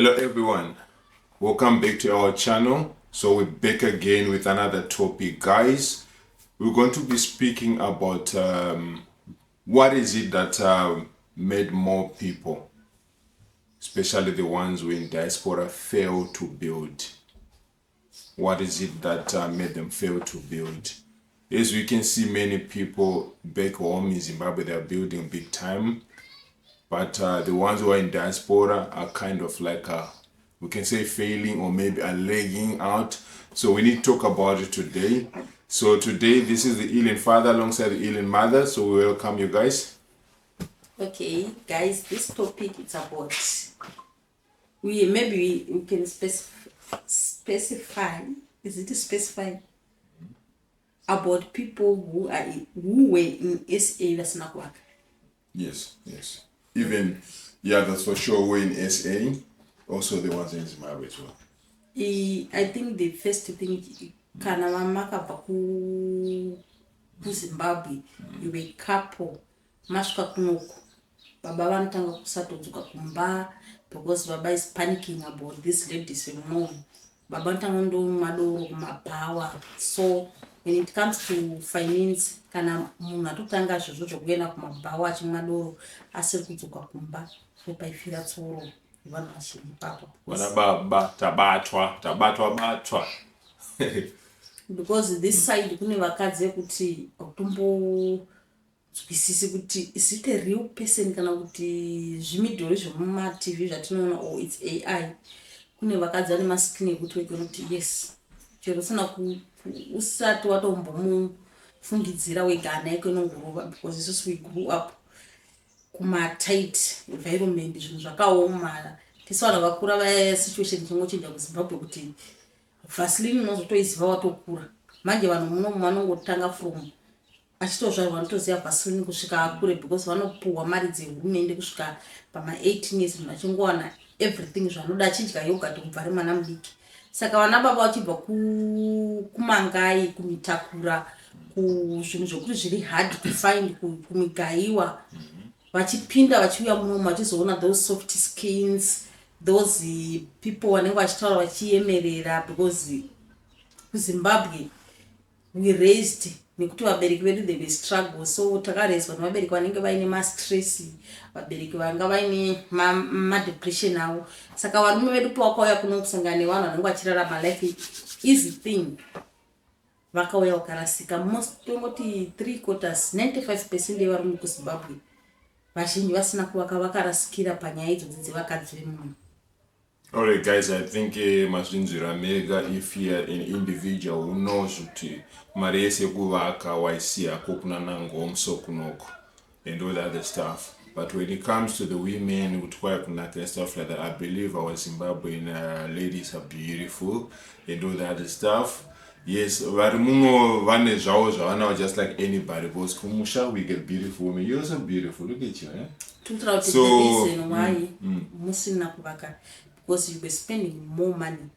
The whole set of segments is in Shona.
Hello everyone, welcome back to our channel. So we're back again with another topic, guys. We're going to be speaking about what is it that made more people, especially the ones who in diaspora, fail to build. What is it that made them fail to build? As we can see, many people back home in Zimbabwe, they are building big time. But the ones who are in diaspora are kind of like, we can say failing or maybe are lagging out. So we need to talk about it today. So today, this is the Elin father alongside the Elin mother. So we welcome you guys. Okay, guys, this topic is about, we can specify, is it specify about people who were in SA Lasnakwak? Yes. Even, yeah, that's for sure. We're in SA. Also the ones in Zimbabwe as well. I think the first thing, kana vamakabva kuZimbabwe, you were couple, masvika kunoko, baba vanotanga kusatodzoka kumba, because baba is panicking about this ladies from home. Baba vanotanga ndomwa doro kumabhawa. So when it comes to finance, kana munhu atotanga zvozvo zvokuenda kumabhawa achimwa doro asiri kudzoka kumba, so paifira tsoro vanhu vazhinji ipapo. Vana baba tabatwa. Because this side kune vakadzi kuti autombonzwisisi kuti is it a real person kana kuti zvimidhori zvemuma TV zvatinoona or it's AI. Kune vakadzi vane masikini ekuti wegona kuti yes, chero usati watombomufungidzira wega ana yako inongorova, because isusu we grew up kuma tight environment, zvinhu zvakaoma. Tisu vanhu vakura vaya situation chingochinja kuZimbabwe kuti Vaseline unozotoiziva watokura. Manje vanhu muno vanongotanga from achitozvarwa vanotoziva Vaseline kusvika akure, because vanopuhwa mari dzehurumende kusvika pama 18 years munhu achingowana everything zvanoda, achidya yogurt kubva ari mwana mudiki. Saka vana baba vachibva kumangai, kumitakura, kuzvinhu zvokuti zviri hard to find, kumigaiwa, vachipinda vachiuya muno vachizoona those soft skins, those people vanenge vachitaura vachiemerera, because kuZimbabwe we raised nekuti vabereki vedu they were struggle. So takaraiswa nevabereki vanenge vaine mastress, vabereki vanga vaine madepression avo. Saka varume vedu pavakauya kuno kusangana nevanhu vanenge vachirarama life easy thing, vakauya vakarasika. Most tongoti 3/4, 95% yevarume kuZimbabwe vazhinji vasina kuvaka, vakarasikira panyaya idzodzi dzevakadzi vemunhu. Alright guys, I think mazvinzwira mega if you are an individual who knows kuti mari yese kuvaka waisiya kuna nangomso kunoko and all that other stuff. But when it comes to the women with kunaka and stuff like that, I believe our Zimbabwean ladies are beautiful and all that other stuff. Yes, vari muno vane zvavo zvavanawo just like anybody, because kumusha we get beautiful women. You're also beautiful, look at you, eh? So the reason why musina kuvaka, because you were spending more money.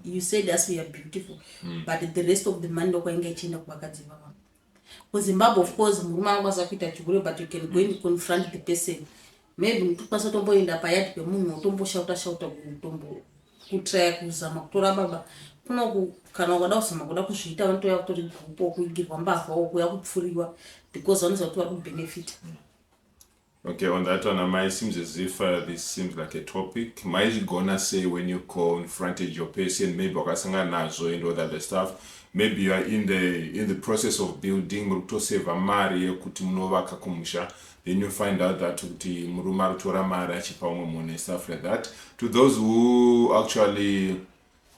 You said us we are beautiful, but the rest of the money ndokuinga ichienda kuvakadzi vava. KuZimbabwe of course murume anokwanisa kuita chikuru, but you can go and confront the person. Maybe mukwanisa kutomboenda payati pemunhu utomboshauta kutraya kuzama kutora baba kuno kana ukada kuzama kuda kuzviita vanotoya kutori group kuigirwa mbavha okuya kupfuriwa, because vanoziva kuti vari kubenefit. Okay, on that one, it seems as if this seems like a topic. Might gonna say when you confronted your patient, maybe wakasanga nazo and all that other stuff. Maybe you are in the process of building, to save a mari kuti munovaka kumusha. Then you find out that kuti muruma rutora mari achipa umwe stuff like that. To those who actually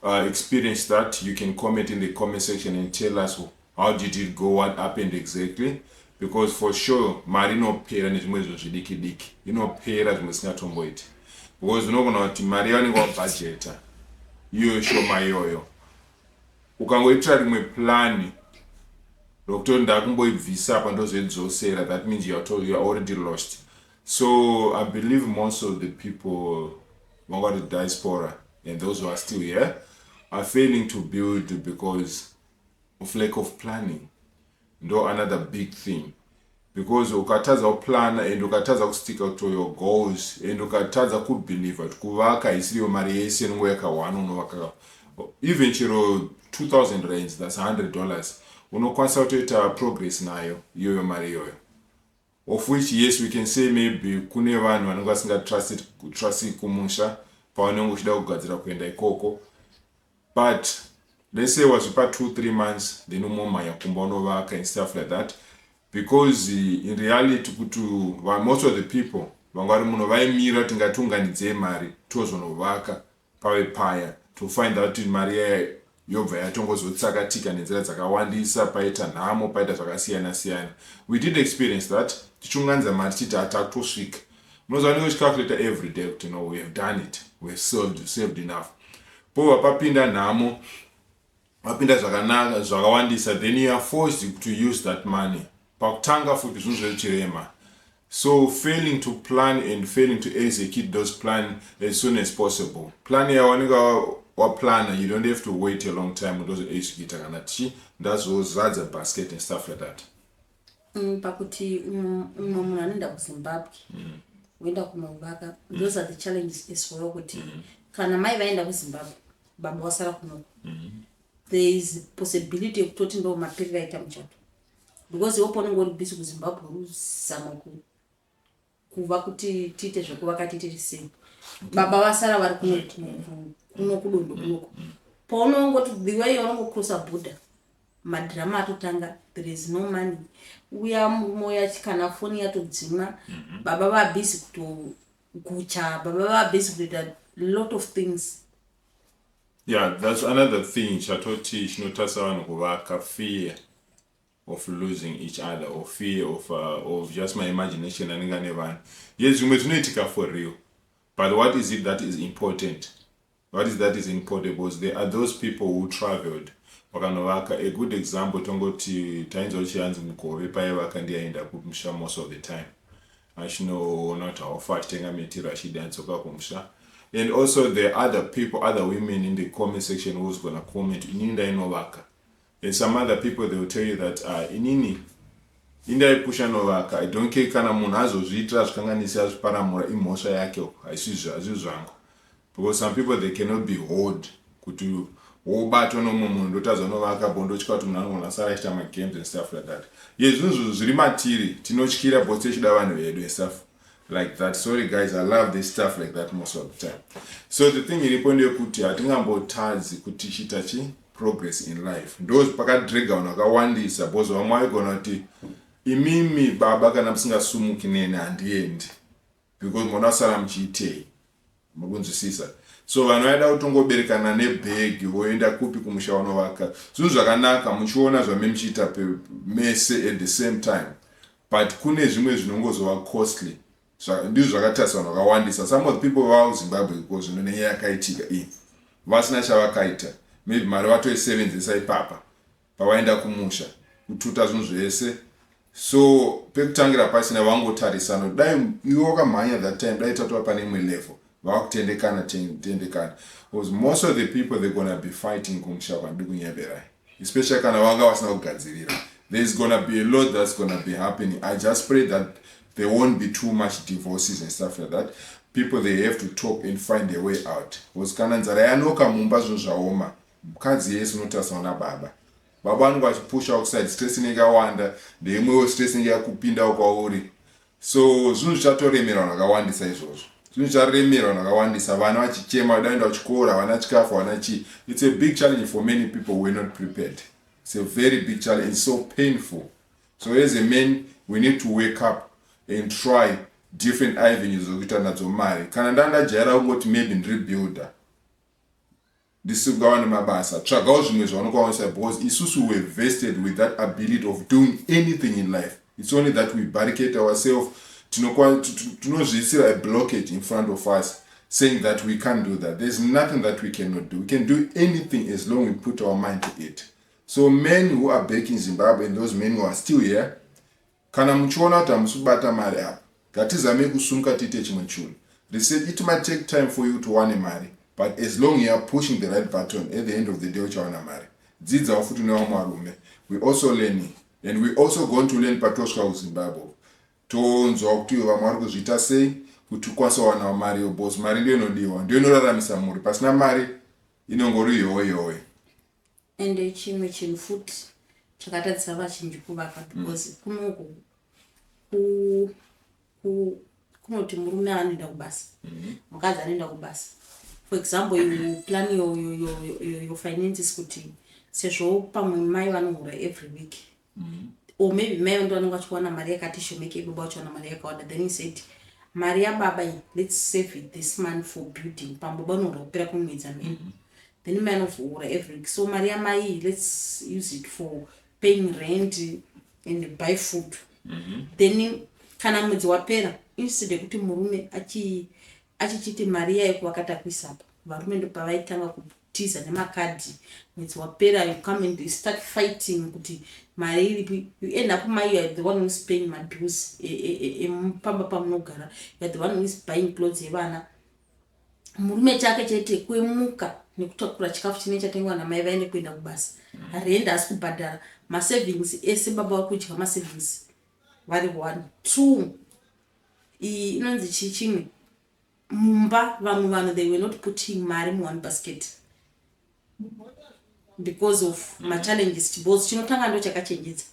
experienced that, you can comment in the comment section and tell us how did it go, what happened exactly. Because for sure mari inopera nezvimwe izvo zvidiki inopera zvimwe singatomboiti, because unogona kuti mari yavanenge wabhajeta iyoyo shoma iyoyo ukangoitira rimwe plani rokuti ndakumboibvisa apa ndozoidzosera, that means you are already lost. So I believe most of the people who are the diaspora and those who are still here are failing to build because of lack of planning. No, another big thing. because ukatadza kuplan and ukatadza kusticka to your goals and ukatadza kubelieve kuti kuvaka isiriyo mari yese nongo yakawanda unovaka even chero 2000 rands, that's $100, unokwanisa kutoita progress nayo iyoyo mari iyoyo, of which yes we can say maybe kune vanhu vanenge vasingatrust kumusha pavanenge uchida kugadzira kuenda ikoko, but let's say wazvipa 2-3 months then umomhanya kumba unovaka and stuff like that, because in reality kuti most of the people vangari muno vaimira kuti ngatiunganidzei mari tozonovaka pave paya to find out kuti mari yobva yatongozotsakatika nenzira dzakawandisa, paita nhamo, paita zvakasiyana siyana. We did experience that tichiunganidza mari tichiti hatakutosvika. Munoziva nenge uchicalculate every day kuti no, we have done it, we have saved enough. Po papinda nhamo, vapinda zvakanaka zvakawandisa, then you are forced to use that money pakutanga futi zvinhu zvechirema. So failing to plan and failing to execute those plans as soon as possible. Plan yawanenge waplana, you don't have to wait a long time utozo execute kana tichi ndazozadza basket and stuff like that. Pakuti umwe munhu anoenda kuZimbabwe uenda kunovaka, those are the challenges as well kuti kana mai vaenda kuZimbabwe baba wasara kunoko, there is possibility yekutoti ndo mapiri aita muchato, because iwo ponenge uri busy kuZimbabwe uzama kuva kuti tiite zvekuvaka tiite tisei, baba vasara vari kuno kudondo kunoko, paunongoti the way unongokrosa border madhirama atotanga, there is no money, uya moya kana foni yatodzimwa, baba va busy kutogucha, baba va busy kutoita lot of things. Yeah, that's another thing chatoti chinotarisa vanhu kuvaka, fear of losing each other, or fear of just my imagination anenge ane vanhu. Yes, zvimwe zvinoitika for real, but what is it that is important? What is that is important? Because there are those people who traveled vakanovaka. A good example tongoti tainzwa chiyanzi mugove paivaka ndiyaenda kumusha most of the time, achinoona kuti haufa achitenga miti rashidi anzoka kumusha. And also there are other people, other women in the comment section who's gonna comment inini ndainovaka, and some other people they will tell you that inini indaipusha novaka, I don't care kana munhu azozviitira zvikanganisa zviparamura imhosva yake, haisi zvangu, because some people they cannot be hold kuti wobatwa nomumwe munhu ndotadza novaka bondotya kuti munhu anogona sara achiita magames and stuff like that. Yes, zvinhu zviri matiri tinotyira because tichida vanhu vedu and stuff like that. Sorry guys, I love this stuff like that most of the time. So the thing iripo ndeyekuti hatingambotadzi kuti tichiita progress in life. Ndo pakadrega vanhu vakawandisa, because vamwe vaigona kuti imimi baba kana musingasumuki nene handiendi, because mona sara muchiitei, mukunzwisisa. So vanhu vaida kutongoberekana nebhegi voenda kupi kumusha vanovaka, zvinhu zvakanaka muchiona zvame muchiita mese at the same time, but kune zvimwe zvinongozova costly. Ndizvo zvakatarisa vanhu vakawandisa. Some of the people vakuZimbabwe because zvino nenyaya yakaitika iyi vasina chavakaita, maybe mari vatoisevenzesa ipapa pavaenda kumusha kututa zvinhu zvese. So pekutangira pasina vangotarisana dai iwe wakamhanya that time dai tatova pane imwe level vakutendekana. Because most of the people they're gonna be fighting kumusha kwandi kunyeberai, especially kana vanga vasina kugadzirira. There's gonna be a lot that's gonna be happening. I just pray that there won't be too much divorces and stuff like that. People they have to talk and find a way out. Because kana nzara yanoka mumba zvinhu zvaoma, mukadzi yese unotarisana nababa. Baba vanenge vachipusha outside, stress inenge yawanda, ndeimwewo stress inenge yakupinda kwauri. So zvinhu zvichatoremera vanhu vakawandisa izvozvo. Zvinhu zvicharemera vanhu vakawandisa, vana vachichema vaenda kuchikora, vana chikafu, vana chi. It's a big challenge for many people who are not prepared. It's a very big challenge. It's so painful. So as a man, we need to wake up and try different avenues zokuita nadzo mari. Kana ndandajaira kungoti maybe ndiribuilder, ndisigawana mabasa, tsvagawo zvimwe zvaunokwanisa, because isusu were vested with that ability of doing anything in life. It's only that we barricade ourselves, tinozviisira a blockage in front of us, saying that we can't do that. There's nothing that we cannot do. We can do anything as long as we put our mind to it. So men who are back in Zimbabwe and those men who are still here, kana muchiona kuti hamusubata mari apa, ngatizame kusumuka tiite chimwe chinhu. They said it might take time for you to wane mari, but as long as you are pushing the right button, at the end of the day uchawana mari. Dzidzawo futi nevamwe varume. We also learning, and we also going to learn patosvika kuZimbabwe. tonzwa kuti vamwe vari kuzviita sei kuti ukwanise kuwana mari yobhos. Mari ndiyo inodiwa, ndiyo inoraramisa mhuri. Pasina mari inongori yowe. Ende chimwe chinhu futi chakatadzisa vazhinji kuvaka because kunoti murume anoenda kubasa, mukadzi anoenda kubasa. For example, you plan your finances kuti sezvo pamwe mai vanohura every week, or maybe mai ndo vanenge vachiwana mari yakati shomeke, baba vachiwana mari yakawanda. Then he said mari yababa iyi let's save it this month for building, pambaba anohura kupera kumwedzi amene. Then mai anohura every week, so mari yamai let's use it for paying rent and buy food. Then kana mwedzi wapera, instead yekuti murume achichiti mari yaikuvakata kuisapa, varume ndo pavaitanga kutiza nemakadhi. Mwedzi wapera you come and you start fighting kuti mari iripi, you end up mai you are the one who is paying my bills pamba pamunogara, you are the one who is buying clothes yevana. Murume chake chete kuemuka nekutakura chikafu chine chatengwa namai vaende kuenda kubasa, rent asi kubhadhara, masavings ese baba vakudya masavings vari 1 2. Inonzi chimwe mumba vamwe vanhu they were not putting mari in one basket because of challenges chibos chinotanga ndo chakachenjedza.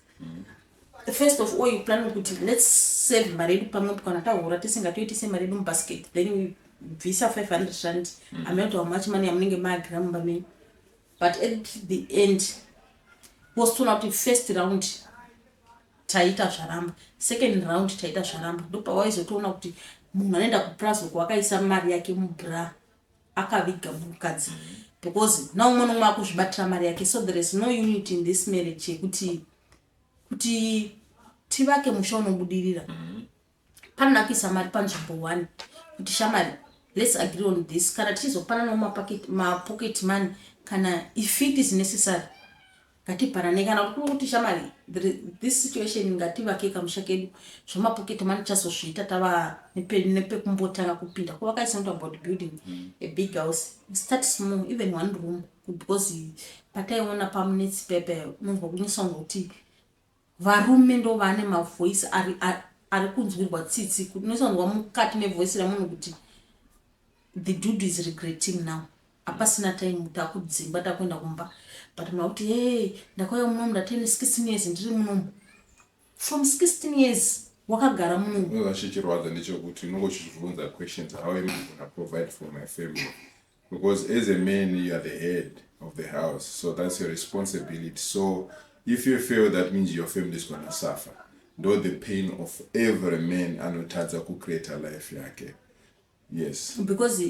First of all you plan kuti let's save mari yedu pamwe kana tahura tisingatoitise mari yedu mubasket, then we visa 500 rand amount how much money amunenge maagira mumba menyu. But at the end was to not first round taita zvaramba, second round taita zvaramba, ndo pawaizotoona kuti munhu anoenda kuprazo kwakaisa mari yake mubra akaviga mukadzi, because now umwe nomwe akuzvibatira mari yake. So there is no unity in this marriage kuti tivake musha unobudirira. Pana kuisa mari panzvimbo 1 kuti shamari let's agree on this, kana tichizopana pocket money kana if it is necessary ngatipanane, kana kuti shamari this situation ngativake kamusha kedu pocket money chazozviita tava nepekumbotanga kupinda kuvakaisa about building a big house. Start small, even 1 room, because pataiona pamunetsi pepe munhu wakunyisa kuti varume ndo vane mavoice ari kunzwirwa tsitsi, kunosanzwa mukati nevoice ramunhu kuti the dude is regretting now, apasina time takudzimba takuenda kumba, but mwakuti hey ndakauya muno ndatene 16 years ndiri muno. From 16 years wakagara muno. Vashikirwadza ndechekuti unongochibvunza questions, how am I going to provide for my family? Because as a man you are the head of the house, so that's your responsibility. So if you feel that means your family is going to suffer, know the pain of every man anotadza kucreate a life yake. Yes, because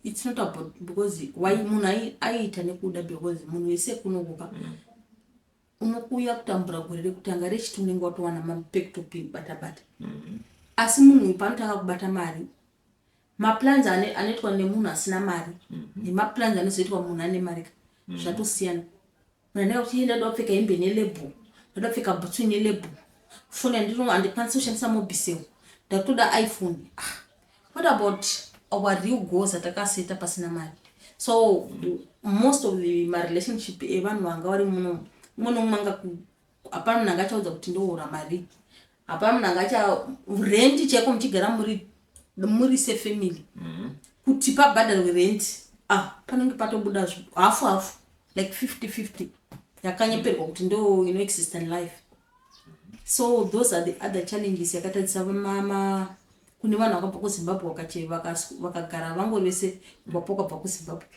it's not about because why munhu aiita nekuda, because munhu wese kunokupa unokuya kutambura gore kutanga rechiti unenge watowana mapektopi bata. Asi munhu panotanga kubata mari, maplans anoitwa nemunhu asina mari nemaplans anozoitwa munhu ane mari zvatosiyana. Munhu anenge kuti ndada kupfeka hembe nelebo, ndada kupfeka bhutsu nelebo, foni handikwanisi kushandisa mobiseo, ndatoda iPhone. What about our real goals atakaseta pasina mari? So most of my relationship evanhu vanga vari muno manga apana munhu angachaudza kuti ndohura mari, apana munhu angacha rent chaiko muchigara muri sefamily kuti pabhadharwe rent panenge patobuda hafu like 50-50 yakanyeperwa kuti ndo exist in life. So those are the other challenges yakatadzisa mama kune vanhu vakabva kuZimbabwe vakagara vangori vese vapoka bva kuZimbabwe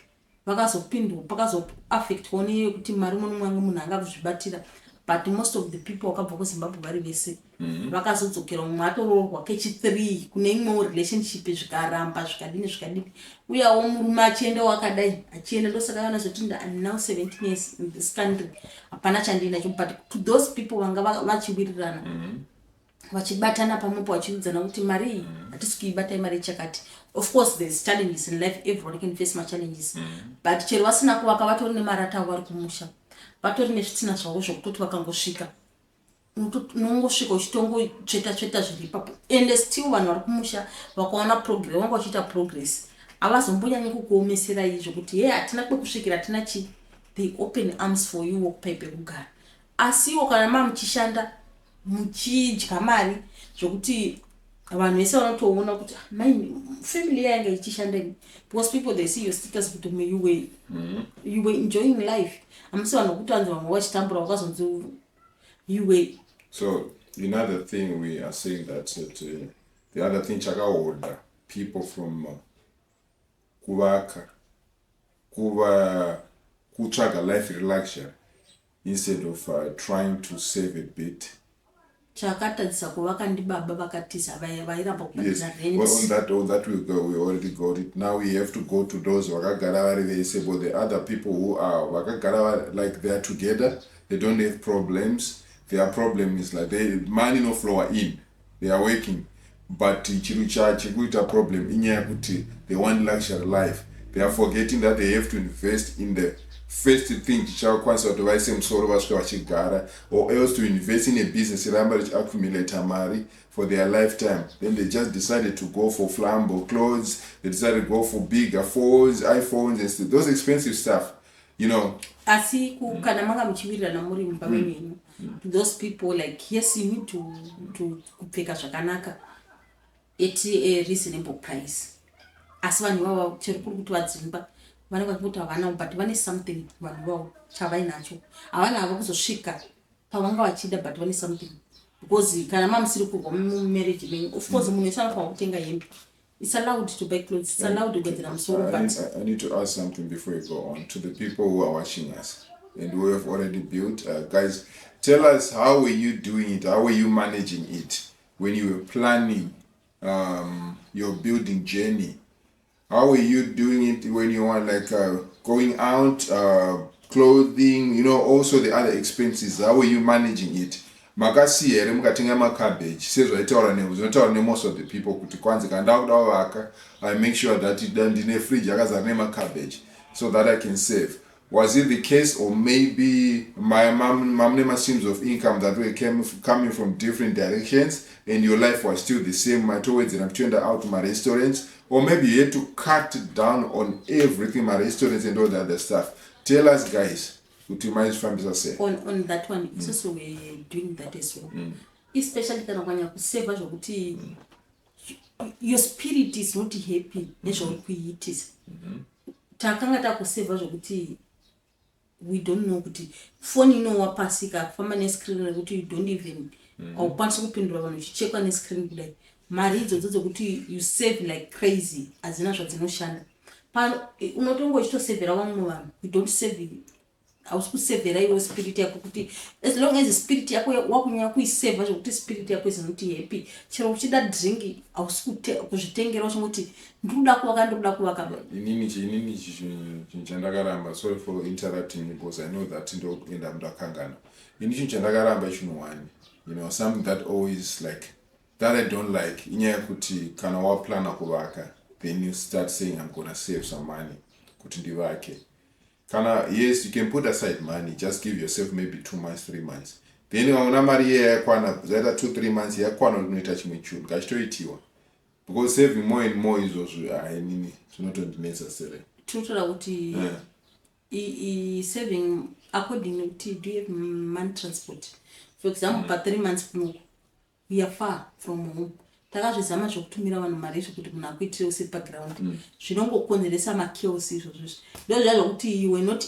vakazopindwa pakazoaffect one kuti mari munomwe munhu angazvibatira. But most of the people wakabva kuZimbabwe vari vese vakazodzokera mumwe atoroorwa kechi3 kune imwewo relationship zvikaramba zvikadini uyawo murume achienda wakadai achienda ndosaka vanazoti I'm now 17 years in this country hapana chandinacho. But to those people vanga vachiwirirana vachibatana pamwepo vachiudzana kuti mari hatisi kuibata mari chakati. Of course there's challenges in life, everyone can face my challenges, but chero vasina kuvaka vatori nemarata avo vari kumusha, vatori nezvitina zvavo zvokutoti vakangosvika unongosvika uchitongotsveta zviri ipapo. And still vanhu vari kumusha vakaona progress, vanga vachiita progress, havazombonyanyi kukuomesera izvo kuti hey hatina kwekusvikira hatina they open arms for you wokupa pekugara. Asiwo kana mamuchishanda muchidya mari zvokuti vanhu vese vanotoona kuti family yanga ichishandeni, because people they see your status kuti you were enjoying life. Hamusi vanhu vokuti vanzi vamwe vachitambura vakazonzi you were. So another thing we are saying that the other thing chakahoda people from kuvaka kutsvaga life luxury instead of trying to save a bit. Chakatadzisa kuvaka ndibaba vakatiza vairamba kubhadhira rent. Well, on that we already got it. Now we have to go to those vakagara vari vese, but the other people who are vakagara like they are together, they don't have problems. Their problem is like money no flow in, they are working, but chikuita problem inyaya kuti they want luxury life. They are forgetting that they have to invest in the first thing chichakwanisa kuti vaise musoro vasvika vachigara, or else to invest in a business ramba richiaccumulate mari for their lifetime. Then they just decided to go for flambo clothes, they decided to go for bigger phones, iPhones and stuff, those expensive stuff, you know. Asi kana manga muchiwirirana muri mumba menyu, those people like yes you need to kupfeka zvakanaka at a reasonable price. Asi vanhu vavo chero kuri kuti vadzimba vanenge kuti havana, but vane something vanhu vavo chavainacho, havana hava kuzosvika pavanga vachida, but vane something, because kana mamusiri kurwa mumarriage menyu, of course munhu wese anofanira kutenga hembe. It's allowed to buy clothes, it's allowed to get them so, but I need to ask something before you go on to the people who are watching us and who have already built. Guys, tell us, how were you doing it? How were you managing it when you were planning your building journey? How were you doing it when you were like going out, clothing, you know, also the other expenses? How were you managing it? Makasi here mukatenga cabbage sezvaitaura most of the people kuti kwanzi kanda kuda waka, I make sure that ndine fridge yakazara cabbage so that I can save. Was it the case, or maybe my mom streams of income that were coming from different directions and your life was still the same towards and turned out to my restaurants, or maybe you had to cut down on everything, my restaurants and all the other stuff? Tell us, guys. On that one, it's also we're doing that as well. Especially when you save your spirit is not happy, it is. Takanga takuseva zvokuti we don't know kuti phone inowapasika kufamba nescreen rekuti you don't even aukwanisi kupindura vanhu uchichekwa nescreen kudai. Mari idzodzo dzokuti you save like crazy hazina zvadzinoshanda. Unotongo uchitosevhera vamwe vanhu, you don't save, hausi kusevhera iwe spirit yako, kuti as long as spirit yako wakunyanya kuiseva zvokuti spirit yako is not happy, chero uchida drink hausi kuzvitengera uchingoti ndikuda kuvaka. Inini chindakaramba, sorry for interrupting you because I know that ndoenda mndakangana. Inini chindakaramba chinowani, you know, something that always like that I don't like, inyaya kuti kana waplana kuvaka, then you start saying I'm gonna save some money kuti ndivake. Yes, you can put aside money, just give yourself maybe 2 months, 3 months. Then una mari yakwana zaida 2-3 months yakwana unoita chimwe chinhu ngachitoitiwa, because saving more and more is also it's not necessary. Totora kuti saving according to do you have money transport. For example, for 3 months we are far from home. Takazvizama zvokutumira vanhu mari zvokuti munhu akuitire usi background, zvinongokonzeresa machaos izvozvo. Ndozvazokuti you were not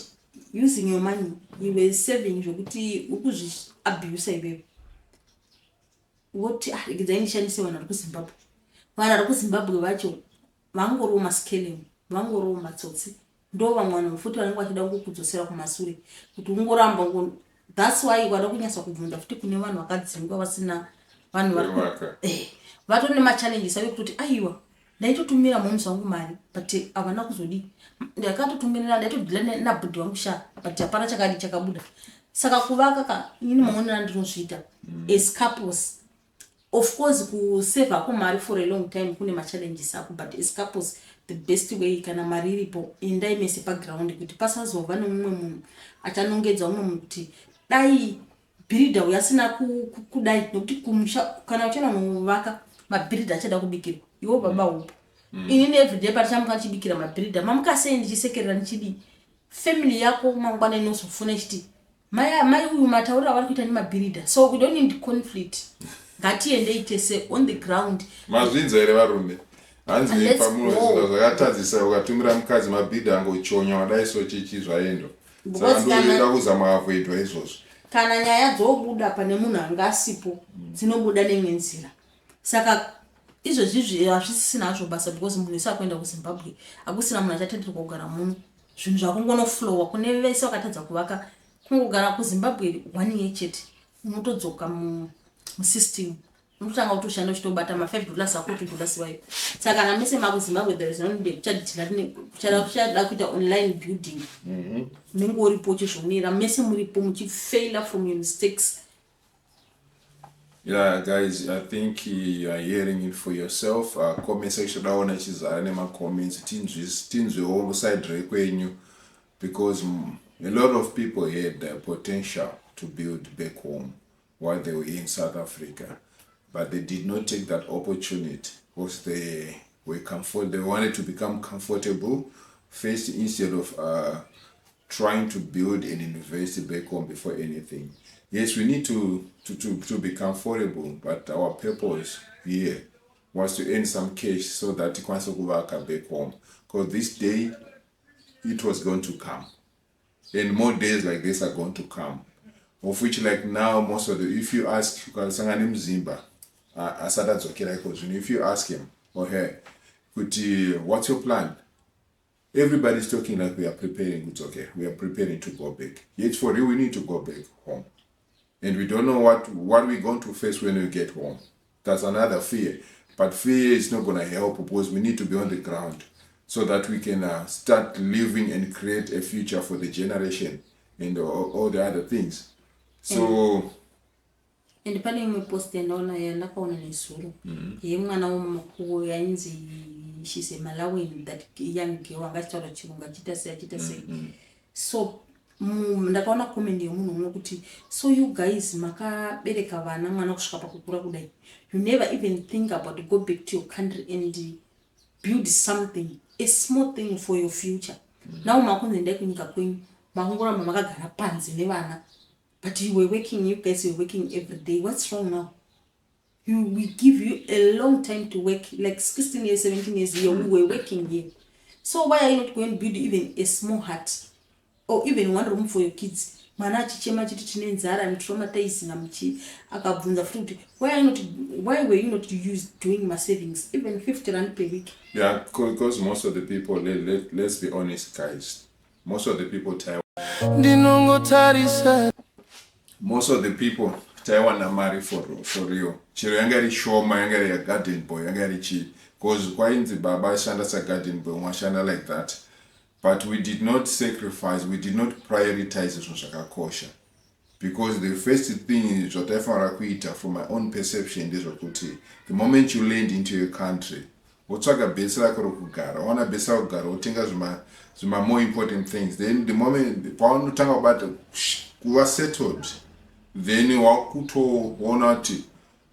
using your money, you were saving zvokuti ukuzviabuse iwewe. Woti regedzaindishandise vanhu vari kuZimbabwe. Vanhu vari kuZimbabwe vacho vangoriwo mascaling, vangoriwo matsotsi. Ndo vamwe vanhu futi vanenge vachida kukudzosera kumasure kuti ungoramba. That's why vada kunyasa kubvunza futi kune vanhu vakadzingwa vasina vanhu vari vatone machallenges ayo kuti aiwa ndaitotumira munhu wangu mari but avana kuzodi, ndakatotumirira ndaitodhila nabhudhi wangu sha but hapana chakadi chakabuda. Saka kuvaka ini maonera ndinozviita as couples. Of course kusave ako mari for a long time kune machallenges ako, but as couples the best way kana mari iripo endai mese background kuti pasazova nomumwe munhu achanongedza umwe munhu kuti dai builder uyasina kudai, nokuti kumusha kana uchana novaka mabuilder achada kubikira iwo baba upo. Inini everyday pachamka chibikira mabuilder mamukasei ndichisekerera ndichidi family yako mangwana inozofuna chiti mai uyu mataurira vari kuita nemabhirida, so we don't need conflict. Ngatiendei tese on the ground. Mazvinza here varume, hanzi pamunozvinhu zvakatadzisa ukatumira mukadzi mabhidha angochonya wadai so chichi zvaendo, saka ndoida kuzama avoidwa izvozvo. Kana nyaya dzobuda pane munhu anga asipo dzinobuda nemwe nzira, saka izvozvi hazvisisina hazvo basa, because munhu ese akuenda kuzimbabwe hakusina munhu achatenderwa kugara muno. Zvinhu zvakungonoflowa kune vese vakatadza kuvaka. Kungogara kuzimbabwe 1 year chete unotodzoka musystem, unototanga kutoshanda uchitobata $5 ako $2 wayo. Saka kana mese makuzimbabwe there is no need kuchada kuita online building. Unenge uripo uchizvionera mese muripo muchifaila from your mistakes. Yeah, guys, I think you are hearing it for yourself. Comment section daona chizara nema-comments tinzwewo side rekwenyu, because a lot of people had the potential to build back home while they were in South Africa, but they did not take that opportunity because they wanted to become comfortable first instead of trying to build an university back home before anything. Yes, we need to be comfortable, but our purpose here was to earn some cash so that we can go back home. Because this day, it was going to come. And more days like this are going to come. Of which, like now, most of if you ask, Zimba, if you ask him or her, what's your plan? Everybody's talking like we are preparing. It's okay. We are preparing to go back. Yet for you, we need to go back home. And we don't know what we're going to face when we get home. That's another fear. But fear is not going to help because we need to be on the ground so that we can start living and create a future for the generation and all the other things. So... And pane imwe post yandaona yandakaona nesuro yemwana womumakuru yainzi she's a Malawian, that young girl angataura chirungu achita sei. So ndakaona comment yemunhu umwe kuti, so you guys makabereka vana mwana kusvika pakukura kudai, you never even think about to go back to your country and build something, a small thing for your future. Now makunze ndai kunyika kwenyu makungoramba makagara panze nevana, but you were working, you guys were working every day. What's wrong now? We give you a long time to work, like 16 years, 17 years here, we were working here. So why are you not going to build even a small hut or even one room for your kids? Mana chichema chitu chinenzara and traumatizing amchi akabvunza fruit. Why were you not doing my savings, even 50 rand per week? Yeah, because most of the people, let's be honest, guys. Most of the people Taiwan are married for real. Chiro yangari shoma, yangari a garden boy, yangari chi. Because why in the Baba shanda sa garden boy, shanda like that. But we did not sacrifice, we did not prioritize Shaka kosha. Because the first thing is whatever from my own perception is the moment you land into your country, whatsaga besa kugara, wana besa ugara, utinga zuma more important things. Then the moment the pound talk about who are settled, then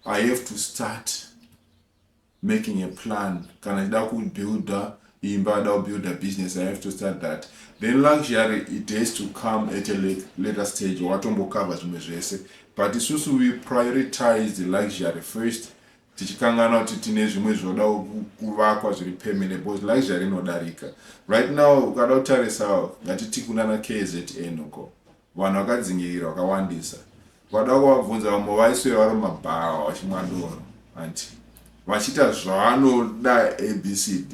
I have to start making a plan. Can I build a business? I have to start that. Then luxury, it has to come at a later stage. But it's also we prioritize the luxury first. Luxury no. Right now, ngatikunana KZN uko. Vanhu vakadzingira vakawandisa. Vada kuvabvunza vamwe vaiswera vari mumabhawa vachimwadoro anti vachita zvavanoda ABCD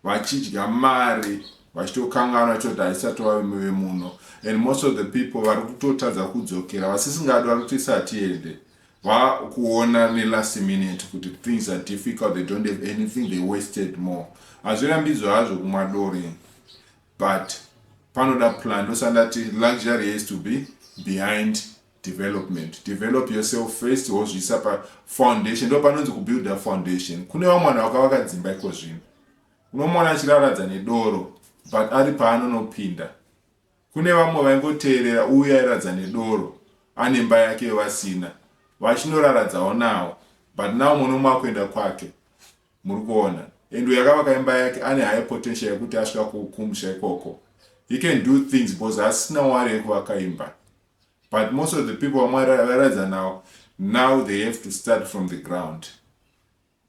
vachidya mari vachitokanganwa vachitoti haisati vave muno. And most of the people vari kutotadza kudzokera vasisingadi vari kuti satiende vakuona nelast minute kuti things are difficult, they don't have anything, they wasted more. Hazvirambidzwa hazvo kumadoro, but panoda plan. Ndosandati luxury has to be behind development. Develop yourself first, wozvisa pa foundation. Ndo panonzi kubuild a foundation. Kune vamwana vakavaka dzimba iko zvino. Unomona achiraradza nedoro, but ari paanonopinda. Kune vamwe vaingoteerera uya airadza nedoro, ane imba yake vasina. Vachinoraradzawo nawo, but now munomwa kuenda kwake. Muri kuona. And yakavaka imba yake ane high potential yekuti asvika kukumusha ikoko. He can do things because asina wari yekuvaka imba. But most of the people are now they have to start from the ground.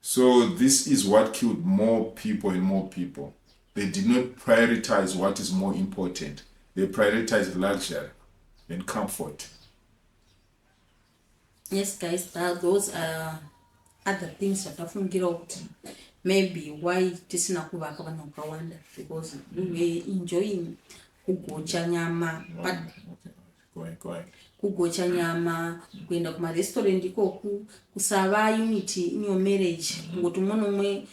So this is what killed more people and more people. They did not prioritize what is more important. They prioritized luxury and comfort. Yes, guys, those are other things zvatafungira kuti maybe why tisina kuvaka vanhu vakawanda, because we were enjoying kugocha nyama, but kugocha nyama, kuenda kumarestaurant ikoku, kusava unity in your marriage, kungoti umwe nomwe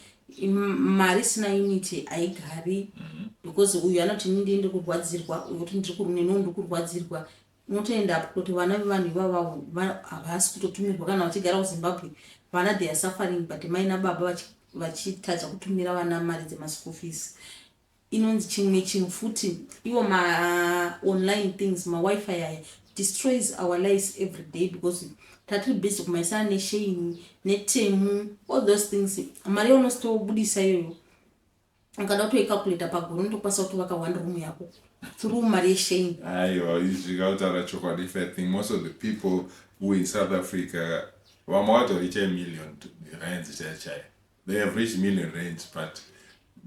mari isina unity haigari, because uyu anoti ndini ndiri kurwadzirwa, uyu kuti ndiri kuruneno ndiri kurwadzirwa. Unotoenda kuti vana vevanhu ivavo havasi kutotumirwa kana vachigara kuzimbabwe, vana they are suffering, but mai nababa vachitadza kutumira vana mari dzemaschool fees. Inonzi chimwe chinhu futi iwo online things, wifi aya destroys our lives every day, because tatiri busy kumaisana nesheni netemu, all those things. Mari yaunostobudisa iyoyo ukada kutoicalculata pagoro unotokwanisa kutovaka one room yako through mari yesheni. If I think most of the people who in South Africa reach a million rands, they have reached million rands, but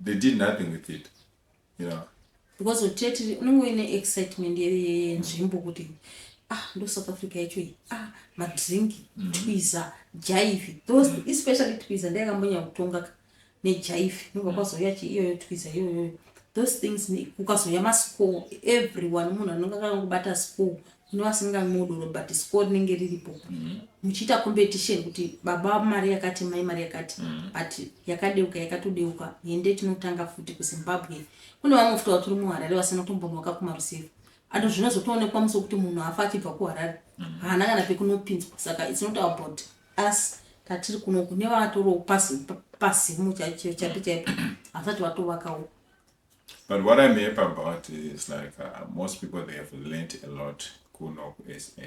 they did nothing with it, you know. Because uteti unenge ine excitement yenzvimbo kuti ndo South Africa yacho iyi, madrink, twiza, jive, those especially twiza ndakambonya kutonga nejive, nobva kwazoya iyoyo twiza iyoyo, those things kukazoya mascore, everyone munhu anenge akangobata score inovasingamodoro, but score rinenge riripo, muchiita competition kuti baba mari yakati mai mari yakati, but yakadeuka yakatodeuka, ende tinotanga futi kuZimbabwe. Kune vamwe futi vatiri muHarare vasina kutombonyoka kumarusevha, ando zvinozotoonekwa musi kuti munhu afa achibva kuHarare haana kana pekunopinzwa. Saka it's not about us, tatiri kunoku nevatoro pasimu chaicho chapi chaipo asati vatovakawo. But what I'm happy about is like most people, they have learned a lot. Kuno SA,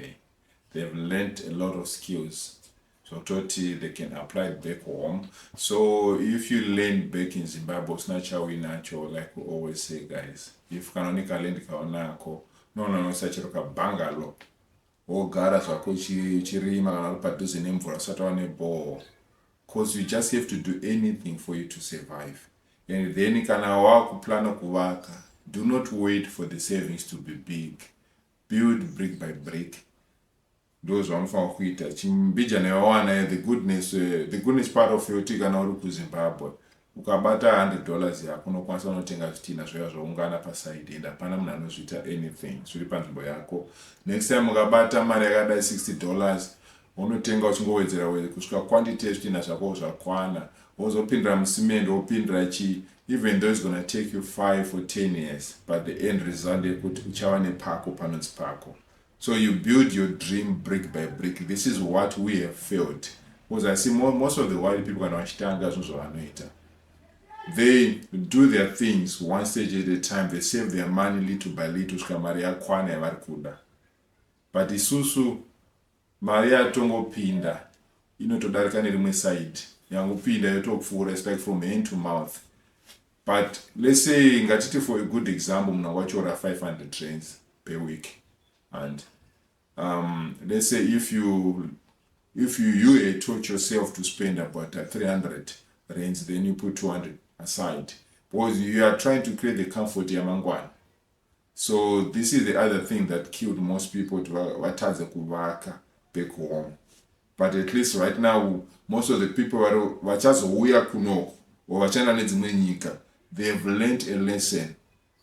they have learned a lot of skills. So totally they can apply it back home. So if you learn back in Zimbabwe, it's natural we natural, like we always say, guys. If kanonika learn kaonako, no such a bungalow. Or gara swako chirima kana padhuze nemvura sata wane ball. Because you just have to do anything for you to survive. And then kana wakuplan kuvaka, do not wait for the savings to be big. Build brick by brick. Those one for kuita chimbija newana the goodness part of your tika na uri kuZimbabwe ukabata $100 yako unokwanisa unotenga zvitina zvoya zvoungana paside enda pana munhu anozviita anything zviri panzvimbo yako. Next time ukabata mari yakadai $60 unotenga uchingowedzera kusvika quantity yezvitina zvako zvakwana, wozopindira musimende wopindira chi, even though it's going to take you 5 or 10 years, but the end result yekuti uchawa nepako panonzi pako. So you build your dream brick by brick. This is what we have failed. Because I see most of the white people they do their things one stage at a time. They save their money little by little. But isusu Maria tongo pinda inotodarika nerimwe side yangopinda yotopfuura, it's like from hand to mouth. But let's say ngatiti for a good example muna wachora 500 rands per week, and let's say if you taught yourself to spend about 300 rands, then you put 200 aside because you are trying to create the comfort yamangwana. So this is the other thing that killed most people to wataze kuvaka back home. But at least right now most of the people vachazouya kuno or vachanda nedzimwe nyika, they have learned a lesson.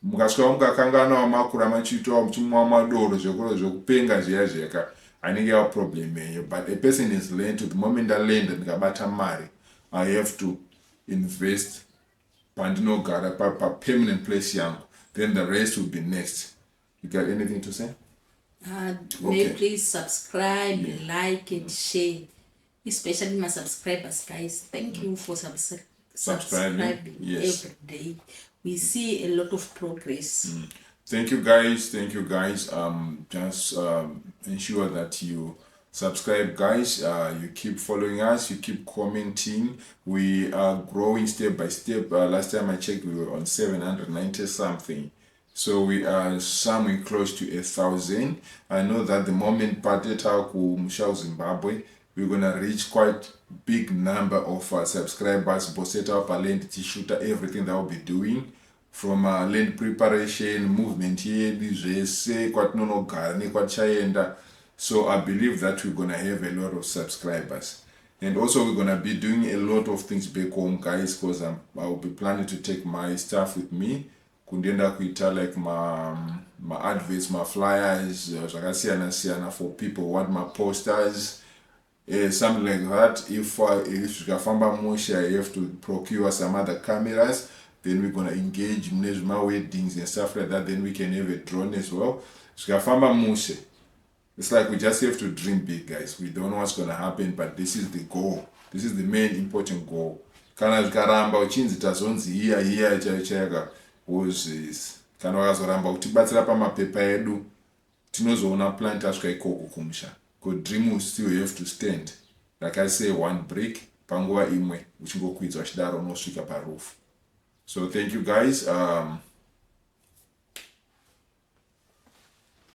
Mukasvika mukakangana makura machitoa mchimwa madoro zvekupenga zviya zveka, anenge yava problem here. But a person is learned to the moment I learned ndikabata mari, I have to invest pandinogara pa permanent place yangu, then the rest will be next. You got anything to say? May please subscribe, like and share, especially my subscribers, guys. Thank you for subscribing yes. Every day. We see a lot of progress. Thank you guys. Just ensure that you subscribe, guys. You keep following us, you keep commenting. We are growing step by step. Last time I checked we were on 790 something. So we are somewhere close to 1,000. I know that the moment Pateta ku Mshao Zimbabwe, we're gonna reach quite big number of subscribers. Boseta up land shooter everything that we'll be doing, from land preparation, movement here, so I believe that we're gonna have a lot of subscribers. And also we're gonna be doing a lot of things back home, guys, because I'll be planning to take my stuff with me. Kundienda kuita like my adverts, my flyers, zvakasiyana for people want my posters, something like that. If zvikafamba musha, I have to procure some other cameras, then we're gonna engage my weddings and stuff like that. Then we can have a drone as well. Zvikafamba musha. It's like we just have to dream big, guys. We don't know what's gonna happen, but this is the goal. This is the main important goal. Kana zvikaramba uchinzi tazonzi hiya chaichaka wozvisi. Kana wakazoramba kutibatsira pamapepa edu, tinozoona plan tasvika ikoko kumusha. Because dream will still have to stand. Like I say, one brick, panguva imwe, uchingokwidza uchidaro unosvika paroof. So thank you guys.